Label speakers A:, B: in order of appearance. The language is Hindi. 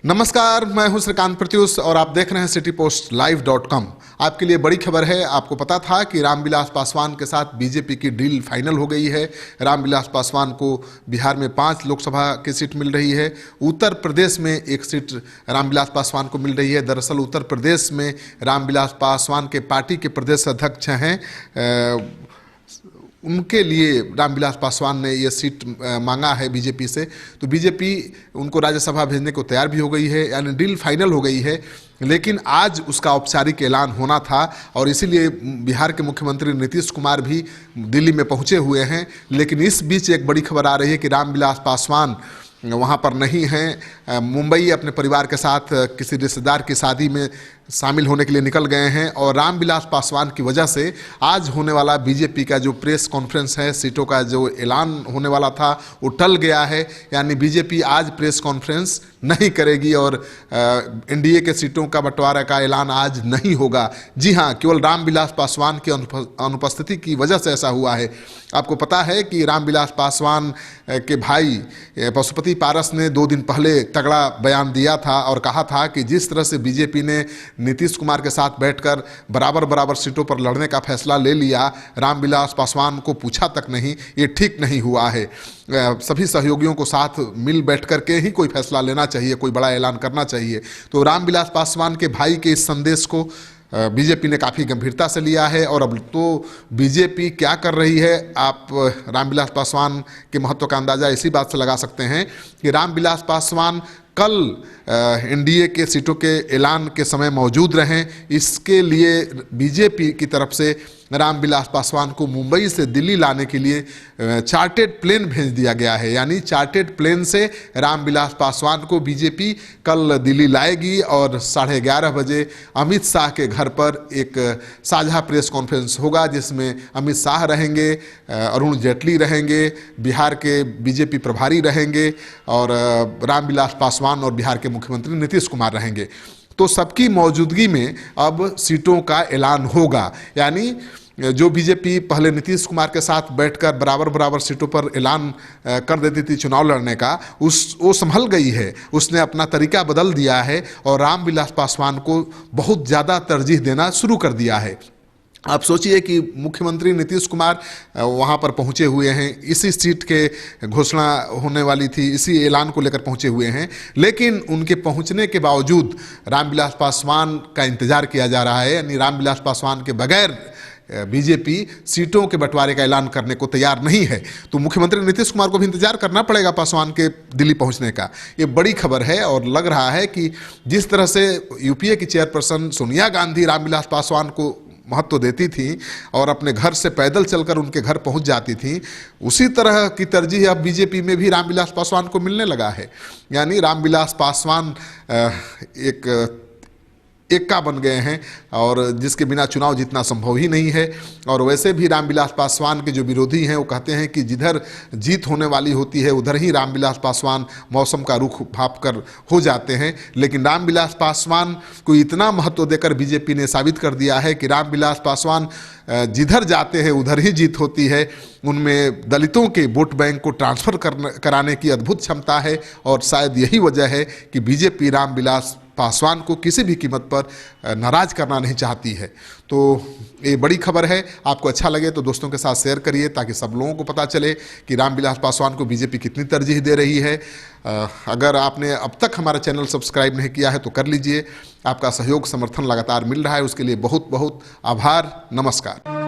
A: नमस्कार, मैं हूं श्रीकांत प्रत्युष और आप देख रहे हैं citypost.live.com। आपके लिए बड़ी खबर है। आपको पता था कि रामविलास पासवान के साथ बीजेपी की डील फाइनल हो गई है। रामविलास पासवान को बिहार में 5 लोकसभा की सीट मिल रही है। उत्तर प्रदेश में 1 सीट रामविलास पासवान को मिल रही है। दरअसल उत्तर प्रदेश में रामविलास पासवान के पार्टी के प्रदेश अध्यक्ष हैं, उनके लिए रामविलास पासवान ने ये सीट मांगा है बीजेपी से। तो बीजेपी उनको राज्यसभा भेजने को तैयार भी हो गई है, यानी डील फाइनल हो गई है। लेकिन आज उसका औपचारिक ऐलान होना था और इसीलिए बिहार के मुख्यमंत्री नीतीश कुमार भी दिल्ली में पहुंचे हुए हैं। लेकिन इस बीच एक बड़ी खबर आ रही है कि रामविलास पासवान वहाँ पर नहीं हैं। मुंबई अपने परिवार के साथ किसी रिश्तेदार की शादी में शामिल होने के लिए निकल गए हैं और रामविलास पासवान की वजह से आज होने वाला बीजेपी का जो प्रेस कॉन्फ्रेंस है, सीटों का जो ऐलान होने वाला था वो टल गया है। यानी बीजेपी आज प्रेस कॉन्फ्रेंस नहीं करेगी और एनडीए के सीटों का बंटवारा का ऐलान आज नहीं होगा। जी हाँ, केवल रामविलास पासवान की अनुपस्थिति की वजह से ऐसा हुआ है। आपको पता है कि रामविलास पासवान के भाई पशुपति पारस ने 2 दिन पहले तगड़ा बयान दिया था और कहा था कि जिस तरह से बीजेपी ने नीतीश कुमार के साथ बैठकर बराबर सीटों पर लड़ने का फैसला ले लिया, रामविलास पासवान को पूछा तक नहीं, ये ठीक नहीं हुआ है। सभी सहयोगियों को साथ मिल बैठ कर के ही कोई फैसला लेना चाहिए, कोई बड़ा ऐलान करना चाहिए। तो रामविलास पासवान के भाई के इस संदेश को बीजेपी ने काफ़ी गंभीरता से लिया है और अब तो बीजेपी क्या कर रही है, आप रामविलास पासवान के महत्व का अंदाज़ा इसी बात से लगा सकते हैं कि रामविलास पासवान कल एनडीए के सीटों के ऐलान के समय मौजूद रहें। इसके लिए बीजेपी की तरफ से रामविलास पासवान को मुंबई से दिल्ली लाने के लिए चार्टेड प्लेन भेज दिया गया है। यानी चार्टेड प्लेन से रामविलास पासवान को बीजेपी कल दिल्ली लाएगी और 11:30 बजे अमित शाह के घर पर एक साझा प्रेस कॉन्फ्रेंस होगा, जिसमें अमित शाह रहेंगे, अरुण जेटली रहेंगे, बिहार के बीजेपी प्रभारी रहेंगे और रामविलास पासवान और बिहार के मुख्यमंत्री नीतीश कुमार रहेंगे। तो सबकी मौजूदगी में अब सीटों का ऐलान होगा। यानी जो बीजेपी पहले नीतीश कुमार के साथ बैठकर बराबर सीटों पर ऐलान कर देती थी चुनाव लड़ने का, वो संभल गई है। उसने अपना तरीका बदल दिया है और रामविलास पासवान को बहुत ज़्यादा तरजीह देना शुरू कर दिया है। आप सोचिए कि मुख्यमंत्री नीतीश कुमार वहाँ पर पहुँचे हुए हैं, इसी सीट के घोषणा होने वाली थी, इसी ऐलान को लेकर पहुँचे हुए हैं। लेकिन उनके पहुँचने के बावजूद रामविलास पासवान का इंतजार किया जा रहा है। यानी रामविलास पासवान के बगैर बीजेपी सीटों के बंटवारे का ऐलान करने को तैयार नहीं है। तो मुख्यमंत्री नीतीश कुमार को भी इंतजार करना पड़ेगा पासवान के दिल्ली पहुंचने का। ये बड़ी खबर है और लग रहा है कि जिस तरह से यूपीए की चेयरपर्सन सोनिया गांधी रामविलास पासवान को महत्व देती थी और अपने घर से पैदल चलकर उनके घर पहुंच जाती थी, उसी तरह की तरजीह अब बीजेपी में भी रामविलास पासवान को मिलने लगा है। यानी रामविलास पासवान एक एक्का बन गए हैं और जिसके बिना चुनाव जीतना संभव ही नहीं है। और वैसे भी रामविलास पासवान के जो विरोधी हैं वो कहते हैं कि जिधर जीत होने वाली होती है उधर ही रामविलास पासवान मौसम का रुख भाप कर हो जाते हैं। लेकिन रामविलास पासवान को इतना महत्व देकर बीजेपी ने साबित कर दिया है कि रामविलास पासवान जिधर जाते हैं उधर ही जीत होती है। उनमें दलितों के वोट बैंक को ट्रांसफ़र कराने की अद्भुत क्षमता है और शायद यही वजह है कि बीजेपी रामविलास पासवान को किसी भी कीमत पर नाराज करना नहीं चाहती है। तो ये बड़ी खबर है। आपको अच्छा लगे तो दोस्तों के साथ शेयर करिए ताकि सब लोगों को पता चले कि रामविलास पासवान को बीजेपी कितनी तरजीह दे रही है। अगर आपने अब तक हमारा चैनल सब्सक्राइब नहीं किया है तो कर लीजिए। आपका सहयोग समर्थन लगातार मिल रहा है, उसके लिए बहुत बहुत आभार। नमस्कार।